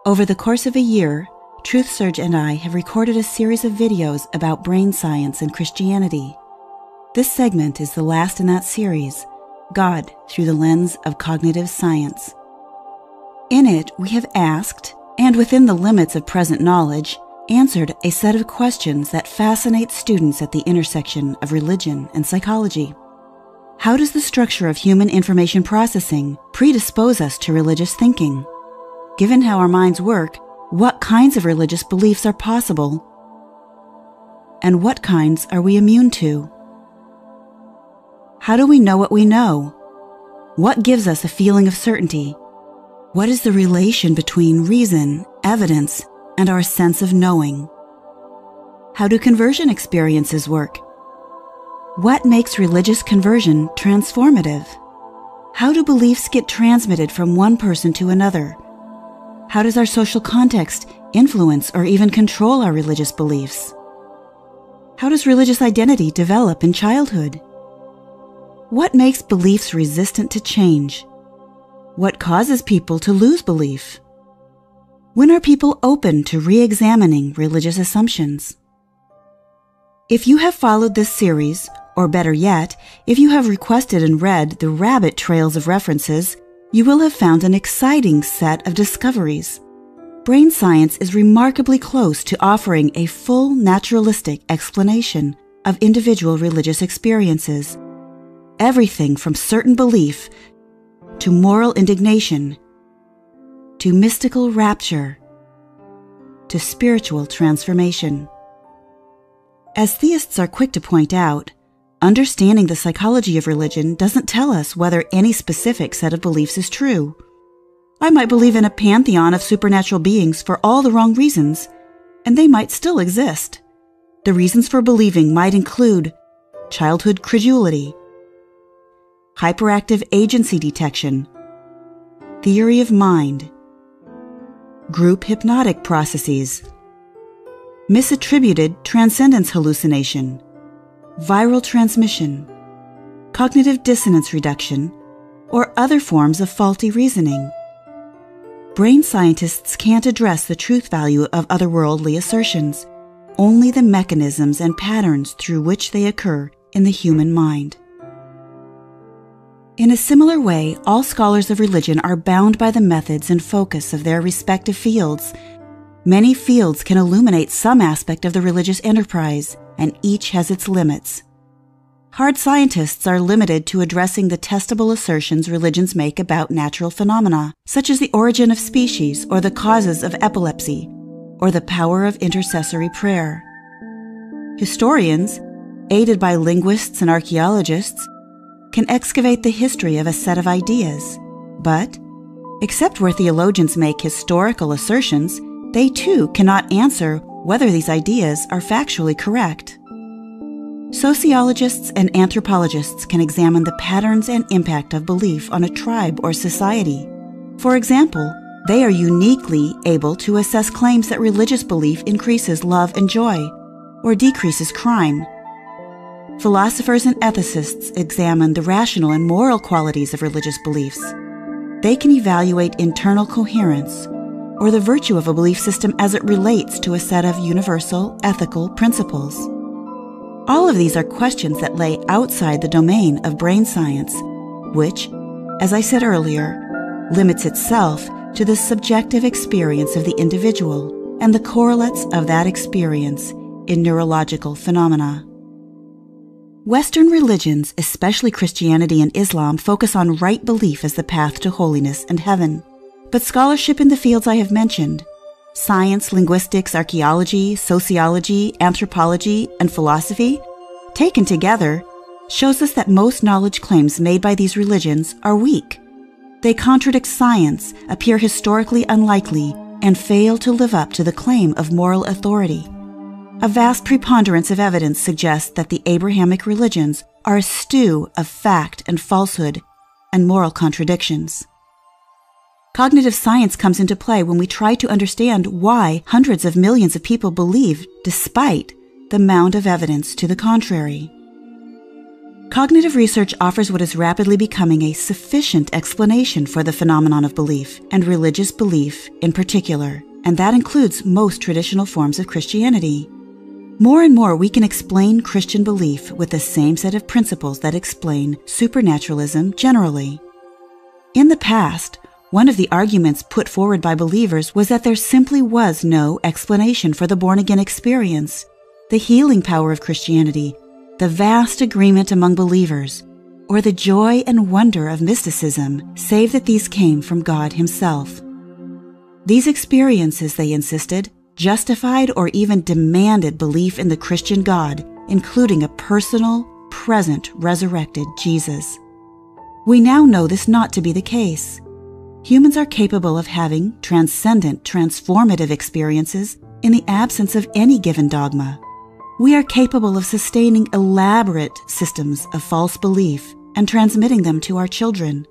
Over the course of a year, TruthSurge and I have recorded a series of videos about brain science and Christianity. This segment is the last in that series, God Through the Lens of Cognitive Science. In it, we have asked, and within the limits of present knowledge, answered a set of questions that fascinate students at the intersection of religion and psychology. How does the structure of human information processing predispose us to religious thinking? Given how our minds work, what kinds of religious beliefs are possible? And what kinds are we immune to? How do we know what we know? What gives us a feeling of certainty? What is the relation between reason, evidence, and our sense of knowing? How do conversion experiences work? What makes religious conversion transformative? How do beliefs get transmitted from one person to another? How does our social context influence or even control our religious beliefs? How does religious identity develop in childhood? What makes beliefs resistant to change? What causes people to lose belief? When are people open to re-examining religious assumptions? If you have followed this series, or better yet, if you have requested and read the rabbit trails of references, you will have found an exciting set of discoveries. Brain science is remarkably close to offering a full naturalistic explanation of individual religious experiences. Everything from certain belief to moral indignation, to mystical rapture, to spiritual transformation. As theists are quick to point out, understanding the psychology of religion doesn't tell us whether any specific set of beliefs is true. I might believe in a pantheon of supernatural beings for all the wrong reasons, and they might still exist. The reasons for believing might include childhood credulity, hyperactive agency detection, theory of mind, group hypnotic processes, misattributed transcendence hallucination, viral transmission, cognitive dissonance reduction, or other forms of faulty reasoning. Brain scientists can't address the truth value of otherworldly assertions, only the mechanisms and patterns through which they occur in the human mind. In a similar way, all scholars of religion are bound by the methods and focus of their respective fields. Many fields can illuminate some aspect of the religious enterprise, and each has its limits. Hard scientists are limited to addressing the testable assertions religions make about natural phenomena, such as the origin of species or the causes of epilepsy, or the power of intercessory prayer. Historians, aided by linguists and archaeologists, can excavate the history of a set of ideas, but, except where theologians make historical assertions, they too cannot answer whether these ideas are factually correct. Sociologists and anthropologists can examine the patterns and impact of belief on a tribe or society. For example, they are uniquely able to assess claims that religious belief increases love and joy, or decreases crime. Philosophers and ethicists examine the rational and moral qualities of religious beliefs. They can evaluate internal coherence, or the virtue of a belief system as it relates to a set of universal ethical principles. All of these are questions that lay outside the domain of brain science, which, as I said earlier, limits itself to the subjective experience of the individual and the correlates of that experience in neurological phenomena. Western religions, especially Christianity and Islam, focus on right belief as the path to holiness and heaven. But scholarship in the fields I have mentioned, science, linguistics, archaeology, sociology, anthropology, and philosophy, taken together, shows us that most knowledge claims made by these religions are weak. They contradict science, appear historically unlikely, and fail to live up to the claim of moral authority. A vast preponderance of evidence suggests that the Abrahamic religions are a stew of fact and falsehood and moral contradictions. Cognitive science comes into play when we try to understand why hundreds of millions of people believe despite the mound of evidence to the contrary. Cognitive research offers what is rapidly becoming a sufficient explanation for the phenomenon of belief, and religious belief in particular, and that includes most traditional forms of Christianity. More and more we can explain Christian belief with the same set of principles that explain supernaturalism generally. In the past, one of the arguments put forward by believers was that there simply was no explanation for the born-again experience, the healing power of Christianity, the vast agreement among believers, or the joy and wonder of mysticism, save that these came from God Himself. These experiences, they insisted, justified or even demanded belief in the Christian God, including a personal, present, resurrected Jesus. We now know this not to be the case. Humans are capable of having transcendent, transformative experiences in the absence of any given dogma. We are capable of sustaining elaborate systems of false belief and transmitting them to our children.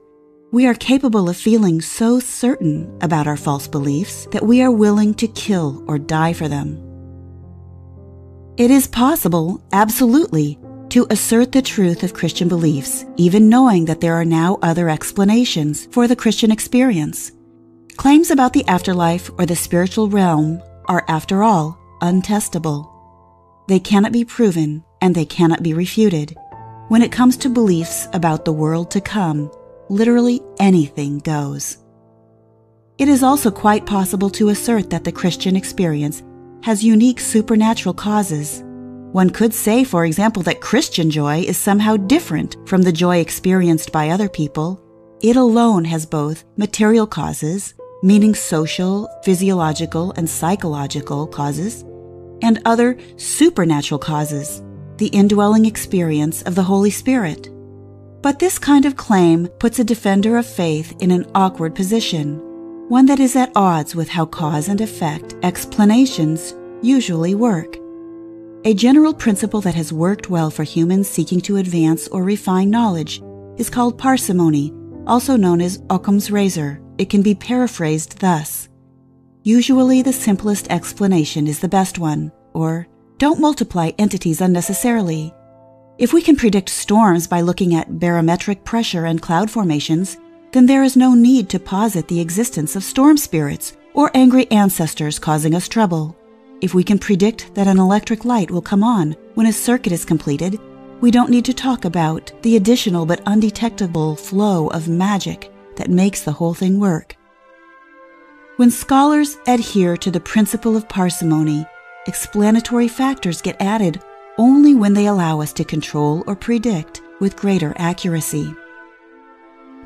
We are capable of feeling so certain about our false beliefs that we are willing to kill or die for them. It is possible, absolutely, to assert the truth of Christian beliefs, even knowing that there are now other explanations for the Christian experience. Claims about the afterlife or the spiritual realm are, after all, untestable. They cannot be proven, and they cannot be refuted. When it comes to beliefs about the world to come, literally anything goes. It is also quite possible to assert that the Christian experience has unique supernatural causes. One could say, for example, that Christian joy is somehow different from the joy experienced by other people. It alone has both material causes, meaning social, physiological, and psychological causes, and other supernatural causes, the indwelling experience of the Holy Spirit. But this kind of claim puts a defender of faith in an awkward position, one that is at odds with how cause and effect explanations usually work. A general principle that has worked well for humans seeking to advance or refine knowledge is called parsimony, also known as Occam's razor. It can be paraphrased thus: usually the simplest explanation is the best one, or don't multiply entities unnecessarily. If we can predict storms by looking at barometric pressure and cloud formations, then there is no need to posit the existence of storm spirits or angry ancestors causing us trouble. If we can predict that an electric light will come on when a circuit is completed, we don't need to talk about the additional but undetectable flow of magic that makes the whole thing work. When scholars adhere to the principle of parsimony, explanatory factors get added only when they allow us to control or predict with greater accuracy.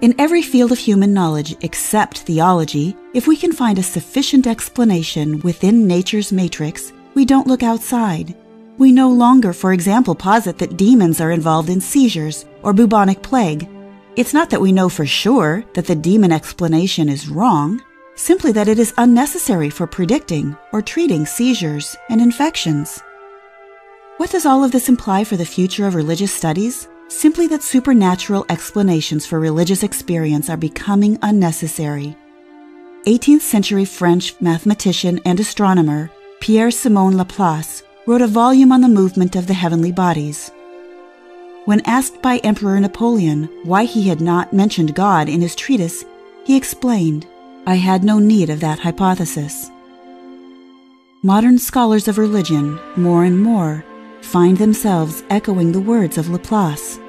In every field of human knowledge except theology, if we can find a sufficient explanation within nature's matrix, we don't look outside. We no longer, for example, posit that demons are involved in seizures or bubonic plague. It's not that we know for sure that the demon explanation is wrong, simply that it is unnecessary for predicting or treating seizures and infections. What does all of this imply for the future of religious studies? Simply that supernatural explanations for religious experience are becoming unnecessary. 18th century French mathematician and astronomer Pierre-Simon Laplace wrote a volume on the movement of the heavenly bodies. When asked by Emperor Napoleon why he had not mentioned God in his treatise, he explained, "I had no need of that hypothesis." Modern scholars of religion, more and more, find themselves echoing the words of Laplace.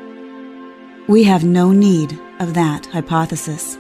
We have no need of that hypothesis.